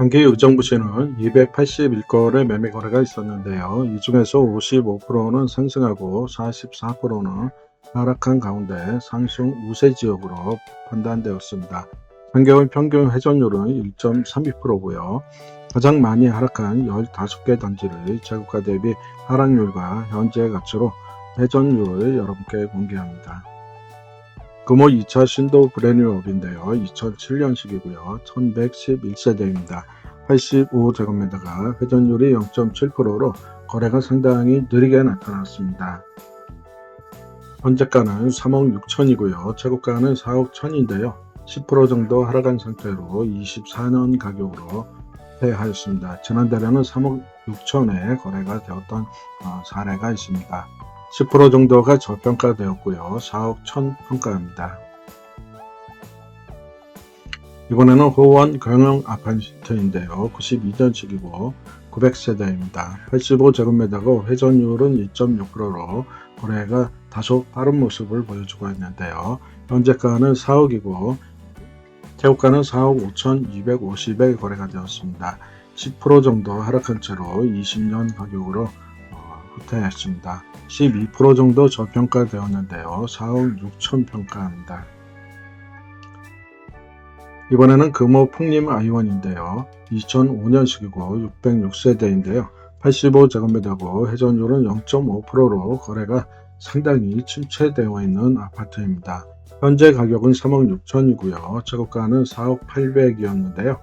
경기 의정부시는 281건의 매매 거래가 있었는데요. 이 중에서 55%는 상승하고 44%는 하락한 가운데 상승 우세 지역으로 판단되었습니다. 3개월 평균 회전율은 1.32%고요. 가장 많이 하락한 15개 단지를 재고가 대비 하락률과 현재 가치로 회전율을 여러분께 공개합니다. 금호 2차 신도 브레뉴업인데요. 2007년식이고요. 1111세대입니다. 85제곱미터가 회전율이 0.7%로 거래가 상당히 느리게 나타났습니다. 현재가는 3억 6천이고요. 최고가는 4억 1천인데요. 10% 정도 하락한 상태로 24년 가격으로 하였습니다. 지난달에는 3억 6천에 거래가 되었던 사례가 있습니다. 10% 정도가 저평가되었고요. 4억 1천 평가합니다. 이번에는 호원 경영 아파트인데요. 92년식이고 900세대입니다. 85제곱미터고 회전율은 2.6%로 거래가 다소 빠른 모습을 보여주고 있는데요. 현재가는 4억이고 최고가는 4억 5,250에 거래가 되었습니다. 10% 정도 하락한 채로 20년 가격으로 후퇴했습니다. 12% 정도 저평가되었는데요. 4억 6천 평가합니다. 이번에는 금호 풍림 아이원인데요. 2005년식이고 606세대인데요. 85제곱미터고 회전율은 0.5%로 거래가 상당히 침체되어 있는 아파트입니다. 현재 가격은 3억 6천이고요. 최고가는 4억 800이었는데요.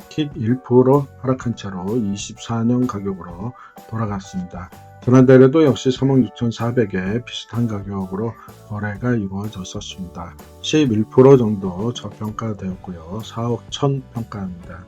11% 하락한 채로 24년 가격으로 돌아갔습니다. 지난달에도 역시 3억 6,400에 비슷한 가격으로 거래가 이루어졌었습니다. 11% 정도 저평가되었고요. 4억 1천 평가합니다.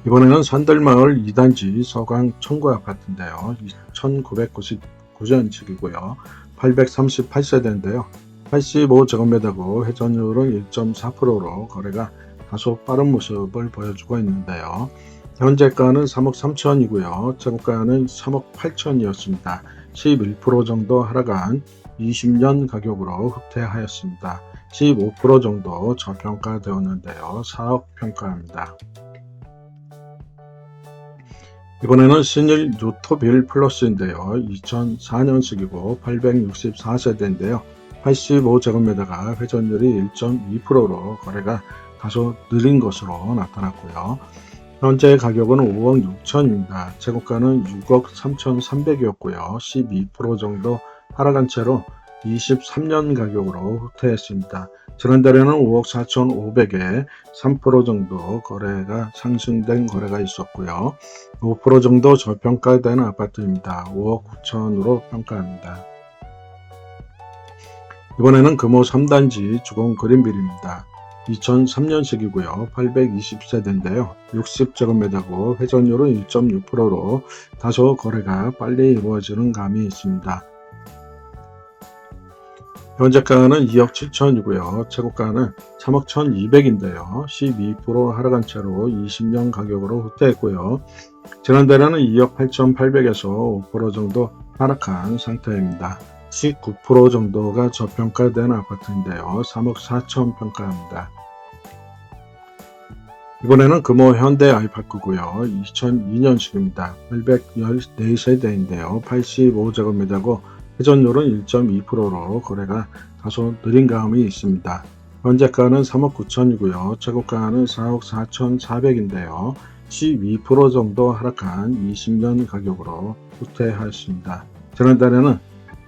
이번에는 산들마을 2단지 서강 청구 아파트인데요. 1999년식이고요. 838세대인데요. 85제곱미터고 회전율은 1.4%로 거래가 다소 빠른 모습을 보여주고 있는데요. 현재가는 3억 3천이고요. 최고가는 3억 8천이었습니다. 11% 정도 하락한 20년 가격으로 후퇴하였습니다. 15% 정도 저평가되었는데요. 4억 평가합니다. 이번에는 신일 뉴토빌 플러스인데요. 2004년식이고 864세대인데요. 85제곱미터가 회전율이 1.2%로 거래가 다소 느린 것으로 나타났고요. 현재 가격은 5억 6천입니다. 최고가는 6억 3,300이었고요. 12% 정도 하락한 채로 23년 가격으로 후퇴했습니다. 지난달에는 5억 4,500에 3% 정도 거래가 상승된 거래가 있었고요. 5% 정도 저평가된 아파트입니다. 5억 9천으로 평가합니다. 이번에는 금호 3단지 주공 그린빌입니다. 2003년식이고요. 820세대인데요. 60제곱미터고 회전율은 1.6%로 다소 거래가 빨리 이루어지는 감이 있습니다. 현재가는 2억 7천이고요. 최고가는 3억 1,200인데요. 12% 하락한 채로 20년 가격으로 후퇴했고요. 지난달에는 2억 8,800에서 5% 정도 하락한 상태입니다. 19% 정도가 저평가된 아파트인데요. 3억 4천 평가합니다. 이번에는 금호 현대 아이파크고요. 2002년식입니다. 814세대인데요. 85제곱미터고 회전율은 1.2%로 거래가 다소 느린 감이 있습니다. 현재가는 3억 9천이고요. 최고가는 4억 4,400인데요. 12% 정도 하락한 20년 가격으로 후퇴하였습니다. 지난달에는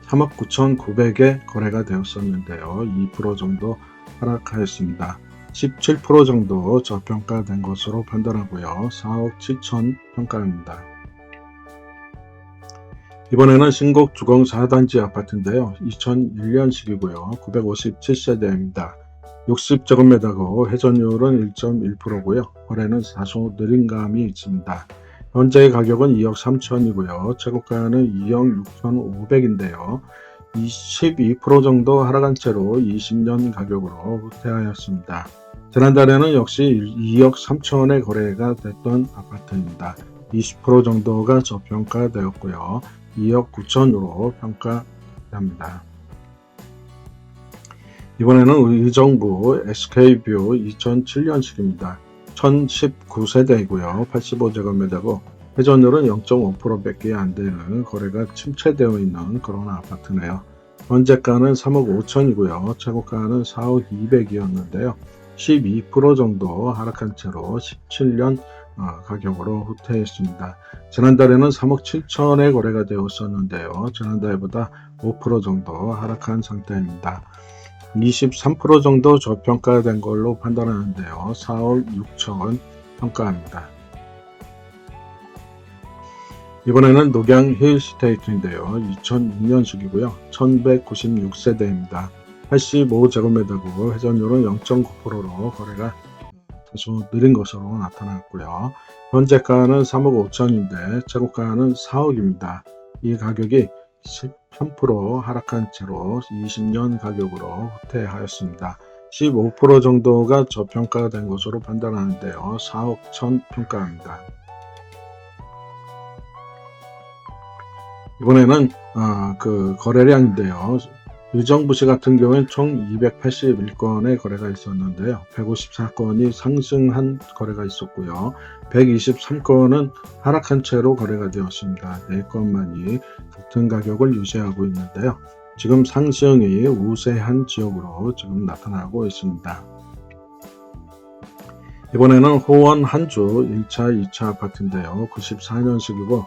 3억 9,900에 거래가 되었었는데요. 2% 정도 하락하였습니다. 17% 정도 저평가된 것으로 판단하고요. 4억 7천 평가합니다. 이번에는 신곡 주공 4단지 아파트인데요. 2001년식이고요. 957세대입니다. 60제곱미터고 회전율은 1.1%고요. 거래는 다소 느린 감이 있습니다. 현재 가격은 2억 3천이고요. 최고가는 2억 6,500인데요. 12% 정도 하락한 채로 20년 가격으로 후퇴하였습니다. 지난달에는 역시 2억 3천에 거래가 됐던 아파트입니다. 20% 정도가 저평가되었고요. 2억 9천으로 평가합니다. 이번에는 의정부 SK뷰 2007년식입니다. 1019세대이고요. 85제곱미터고 회전율은 0.5%밖에 안 되는 거래가 침체되어 있는 그런 아파트네요. 현재가는 3억 5천이고요. 최고가는 4억 200이었는데요. 12% 정도 하락한 채로 17년 가격으로 후퇴했습니다. 지난달에는 3억 7천에 거래가 되었었는데요. 지난달보다 5% 정도 하락한 상태입니다. 23% 정도 저평가된 걸로 판단하는데요. 4억 6천 평가합니다. 이번에는 녹양 힐스테이트인데요. 2006년식이고요. 1196세대입니다. 85제곱미터고 회전율은 0.9%로 거래가 다소 느린 것으로 나타났고요. 현재가는 3억 5천인데 최고가는 4억입니다. 이 가격이 13% 하락한 채로 20년 가격으로 후퇴하였습니다. 15% 정도가 저평가된 것으로 판단하는데요. 4억 1천 평가합니다. 이번에는 그 거래량인데요. 의정부시 같은 경우에는 총 281건의 거래가 있었는데요. 154건이 상승한 거래가 있었고요. 123건은 하락한 채로 거래가 되었습니다. 4건만이 같은 가격을 유지하고 있는데요. 지금 상승이 우세한 지역으로 지금 나타나고 있습니다. 이번에는 호원 한주 1차, 2차 아파트인데요. 94년식이고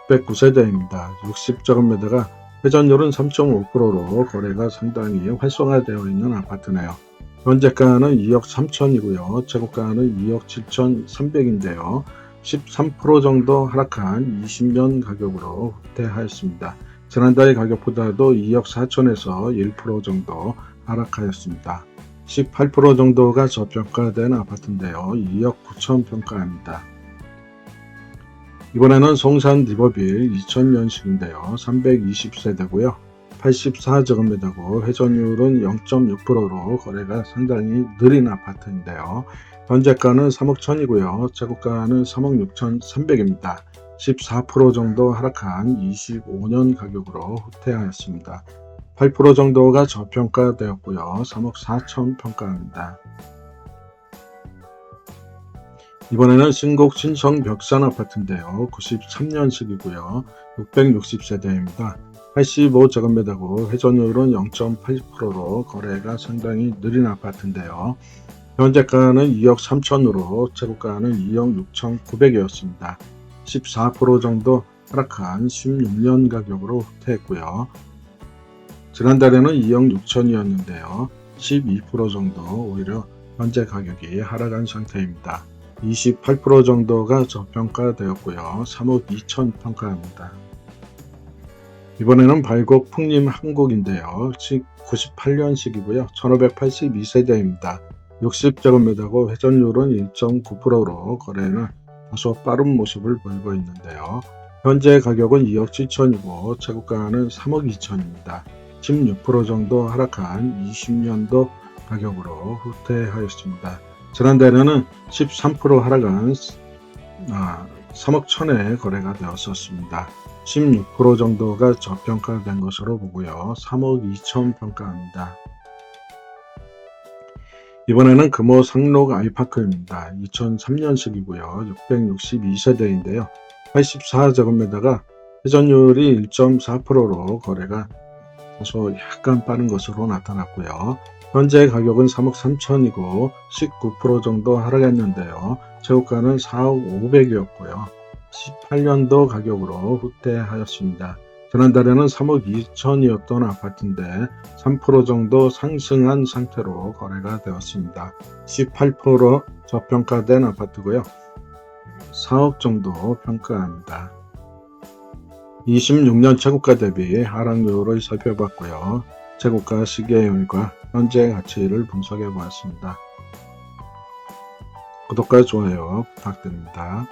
609세대입니다. 60제곱미터가 회전율은 3.5%로 거래가 상당히 활성화되어 있는 아파트네요. 현재가는 2억 3천이고요. 최고가는 2억 7천3백인데요. 13% 정도 하락한 20년 가격으로 후퇴하였습니다. 지난달 가격보다도 2억 4천에서 1% 정도 하락하였습니다. 18% 정도가 저평가된 아파트인데요. 2억 9천 평가합니다. 이번에는 송산 리버빌 2000년식인데요. 320세대고요. 84제곱미터고 회전율은 0.6%로 거래가 상당히 느린 아파트인데요. 현재가는 3억 1천이고요. 최고가는 3억 6천3백입니다. 14% 정도 하락한 25년 가격으로 후퇴하였습니다. 8% 정도가 저평가되었고요. 3억 4천 평가합니다. 이번에는 신곡 신성 벽산 아파트인데요. 93년식이고요. 660세대입니다. 85제곱미터고 회전율은 0.8%로 거래가 상당히 느린 아파트인데요. 현재가는 2억 3천으로 최고가는 2억 6천9백이었습니다. 14% 정도 하락한 16년 가격으로 후퇴했고요. 지난달에는 2억 6천이었는데요. 12% 정도 오히려 현재 가격이 하락한 상태입니다. 28% 정도가 저평가되었고요. 3억 2천 평가합니다. 이번에는 발곡 풍림 한국인데요. 98년식이고요. 1582세대입니다. 60제곱미터고 회전율은 1.9%로 거래는 다소 빠른 모습을 보이고 있는데요. 현재 가격은 2억 7천이고 최고가는 3억 2천입니다. 16% 정도 하락한 20년도 가격으로 후퇴하였습니다. 지난달에는 13% 하락한 3억 천에 거래가 되었었습니다. 16% 정도가 저평가된 것으로 보고요. 3억 2천 평가합니다. 이번에는 금호 상록 아이파크입니다. 2003년식이고요. 662세대인데요. 84제곱미터가 회전율이 1.4%로 거래가 다소 약간 빠른 것으로 나타났고요. 현재 가격은 3억 3천이고 19% 정도 하락했는데요. 최고가는 4억 5백이었고요. 18년도 가격으로 후퇴하였습니다. 지난달에는 3억 2천이었던 아파트인데 3% 정도 상승한 상태로 거래가 되었습니다. 18% 저평가된 아파트고요. 4억 정도 평가합니다. 26년 최고가 대비 하락률을 살펴봤고요. 최고가 시기율과 현재 가치를 분석해 보았습니다. 구독과 좋아요 부탁드립니다.